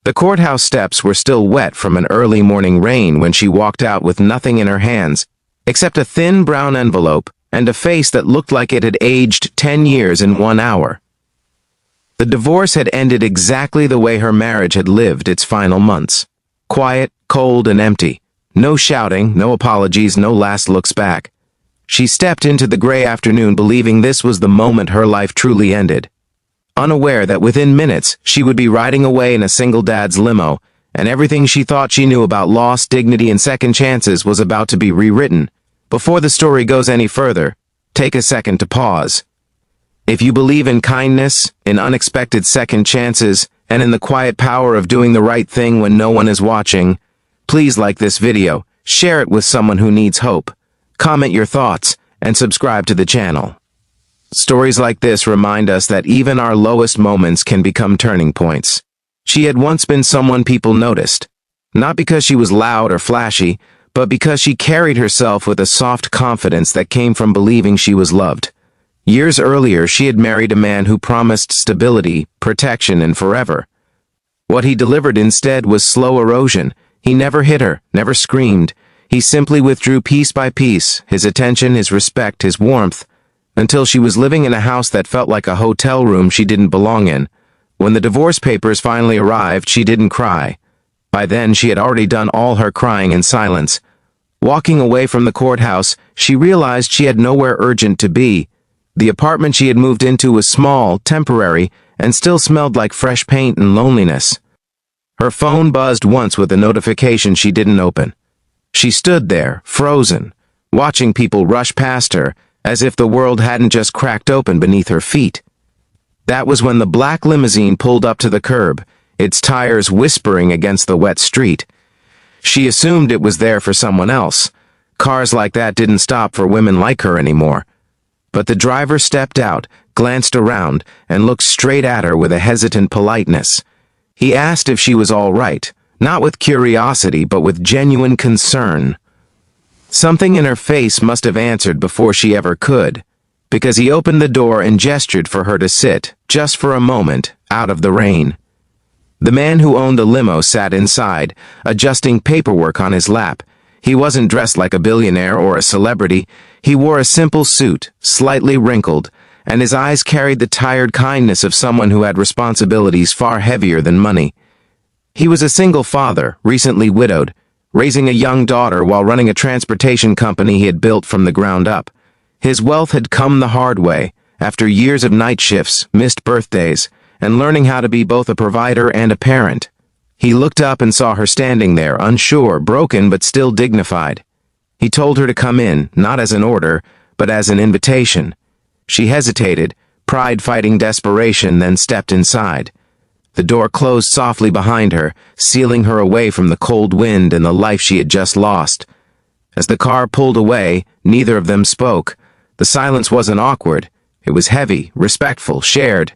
The courthouse steps were still wet from an early morning rain when she walked out with nothing in her hands, except a thin brown envelope and a face that looked like it had aged 10 years in 1 hour. The divorce had ended exactly the way her marriage had lived its final months. Quiet, cold, and empty. No shouting, no apologies, no last looks back. She stepped into the gray afternoon believing this was the moment her life truly ended, unaware that within minutes she would be riding away in a single dad's limo, and everything she thought she knew about loss, dignity, and second chances was about to be rewritten. Before the story goes any further, take a second to pause. If you believe in kindness, in unexpected second chances, and in the quiet power of doing the right thing when no one is watching, please like this video, share it with someone who needs hope, comment your thoughts, and subscribe to the channel. Stories like this remind us that even our lowest moments can become turning points. She had once been someone people noticed, not because she was loud or flashy, but because she carried herself with a soft confidence that came from believing she was loved. Years earlier, she had married a man who promised stability, protection, and forever. What he delivered instead was slow erosion. He never hit her, never screamed. He simply withdrew piece by piece, his attention, his respect, his warmth, until she was living in a house that felt like a hotel room she didn't belong in. When the divorce papers finally arrived, she didn't cry. By then, she had already done all her crying in silence. Walking away from the courthouse, she realized she had nowhere urgent to be. The apartment she had moved into was small, temporary, and still smelled like fresh paint and loneliness. Her phone buzzed once with a notification she didn't open. She stood there, frozen, watching people rush past her, as if the world hadn't just cracked open beneath her feet. That was when the black limousine pulled up to the curb, its tires whispering against the wet street. She assumed it was there for someone else. Cars like that didn't stop for women like her anymore. But the driver stepped out, glanced around, and looked straight at her with a hesitant politeness. He asked if she was all right, not with curiosity, but with genuine concern. Something in her face must have answered before she ever could, because he opened the door and gestured for her to sit, just for a moment, out of the rain. The man who owned a limo sat inside, adjusting paperwork on his lap. He wasn't dressed like a billionaire or a celebrity. He wore a simple suit, slightly wrinkled, and his eyes carried the tired kindness of someone who had responsibilities far heavier than money. He was a single father, recently widowed, raising a young daughter while running a transportation company he had built from the ground up. His wealth had come the hard way, after years of night shifts, missed birthdays, and learning how to be both a provider and a parent. He looked up and saw her standing there, unsure, broken, but still dignified. He told her to come in, not as an order, but as an invitation. She hesitated, pride fighting desperation, then stepped inside. The door closed softly behind her, sealing her away from the cold wind and the life she had just lost. As the car pulled away, neither of them spoke. The silence wasn't awkward. It was heavy, respectful, shared.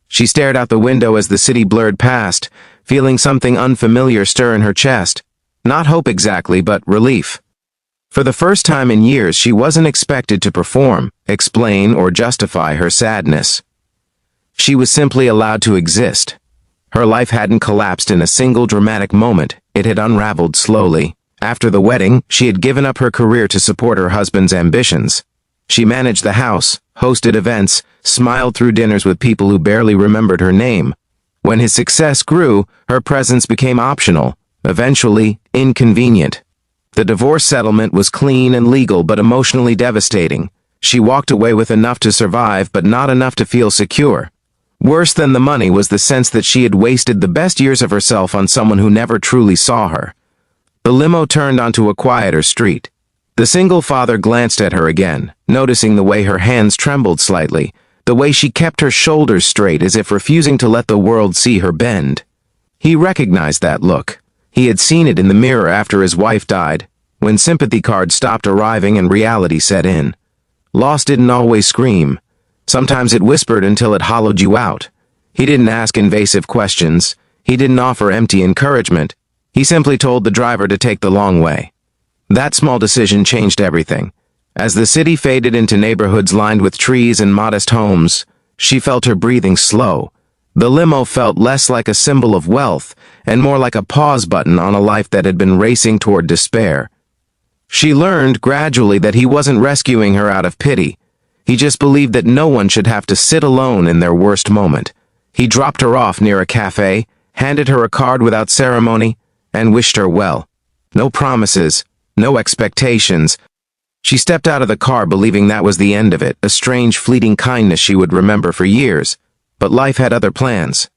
She stared out the window as the city blurred past, feeling something unfamiliar stir in her chest. Not hope exactly, but relief. For the first time in years, she wasn't expected to perform, explain, or justify her sadness. She was simply allowed to exist. Her life hadn't collapsed in a single dramatic moment. It had unraveled slowly. After the wedding, she had given up her career to support her husband's ambitions. She managed the house, hosted events, smiled through dinners with people who barely remembered her name. When his success grew, her presence became optional, eventually inconvenient. The divorce settlement was clean and legal but emotionally devastating. She walked away with enough to survive but not enough to feel secure. Worse than the money was the sense that she had wasted the best years of herself on someone who never truly saw her. The limo turned onto a quieter street. The single father glanced at her again, noticing the way her hands trembled slightly, the way she kept her shoulders straight as if refusing to let the world see her bend. He recognized that look. He had seen it in the mirror after his wife died, when sympathy cards stopped arriving and reality set in. Loss didn't always scream. Sometimes it whispered until it hollowed you out. He didn't ask invasive questions. He didn't offer empty encouragement. He simply told the driver to take the long way. That small decision changed everything. As the city faded into neighborhoods lined with trees and modest homes, she felt her breathing slow. The limo felt less like a symbol of wealth and more like a pause button on a life that had been racing toward despair. She learned gradually that he wasn't rescuing her out of pity. He just believed that no one should have to sit alone in their worst moment. He dropped her off near a cafe, handed her a card without ceremony, and wished her well. No promises, no expectations. She stepped out of the car believing that was the end of it, a strange fleeting kindness she would remember for years. But life had other plans.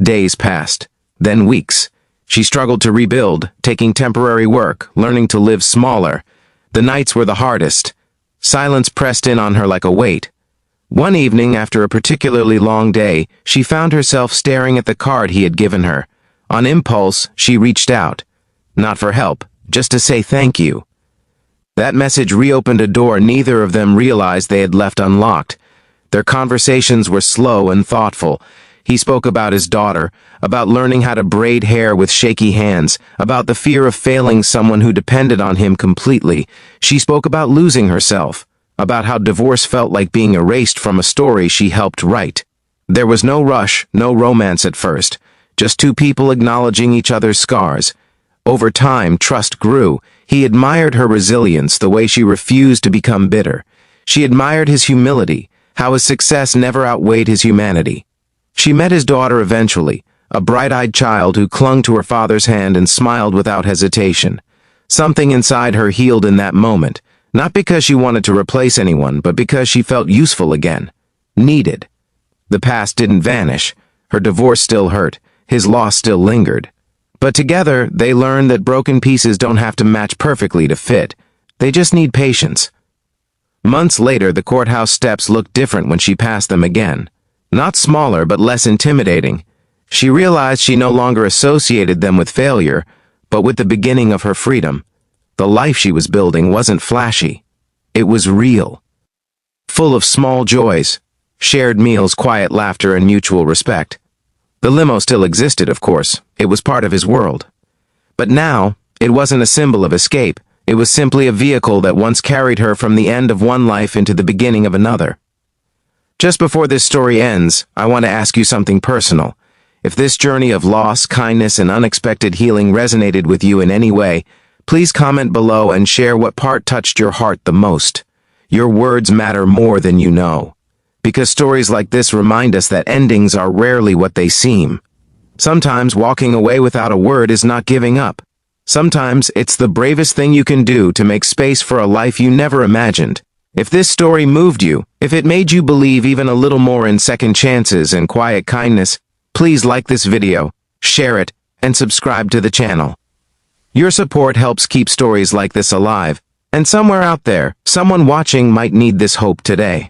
Days passed, then weeks. She struggled to rebuild, taking temporary work, learning to live smaller. The nights were the hardest. Silence pressed in on her like a weight. One evening, after a particularly long day, she found herself staring at the card he had given her. On impulse, she reached out. Not for help, just to say thank you. That message reopened a door neither of them realized they had left unlocked. Their conversations were slow and thoughtful. He spoke about his daughter, about learning how to braid hair with shaky hands, about the fear of failing someone who depended on him completely. She spoke about losing herself, about how divorce felt like being erased from a story she helped write. There was no rush, no romance at first, just two people acknowledging each other's scars. Over time, trust grew. He admired her resilience, the way she refused to become bitter. She admired his humility, how his success never outweighed his humanity. She met his daughter eventually, a bright-eyed child who clung to her father's hand and smiled without hesitation. Something inside her healed in that moment, not because she wanted to replace anyone, but because she felt useful again, needed. The past didn't vanish. Her divorce still hurt. His loss still lingered. But together, they learned that broken pieces don't have to match perfectly to fit. They just need patience. Months later, the courthouse steps looked different when she passed them again. Not smaller, but less intimidating. She realized she no longer associated them with failure, but with the beginning of her freedom. The life she was building wasn't flashy. It was real. Full of small joys, shared meals, quiet laughter, and mutual respect. The limo still existed, of course. It was part of his world. But now, it wasn't a symbol of escape. It was simply a vehicle that once carried her from the end of one life into the beginning of another. Just before this story ends, I want to ask you something personal. If this journey of loss, kindness, and unexpected healing resonated with you in any way, please comment below and share what part touched your heart the most. Your words matter more than you know. Because stories like this remind us that endings are rarely what they seem. Sometimes walking away without a word is not giving up. Sometimes it's the bravest thing you can do to make space for a life you never imagined. If this story moved you, if it made you believe even a little more in second chances and quiet kindness, please like this video, share it, and subscribe to the channel. Your support helps keep stories like this alive, and somewhere out there, someone watching might need this hope today.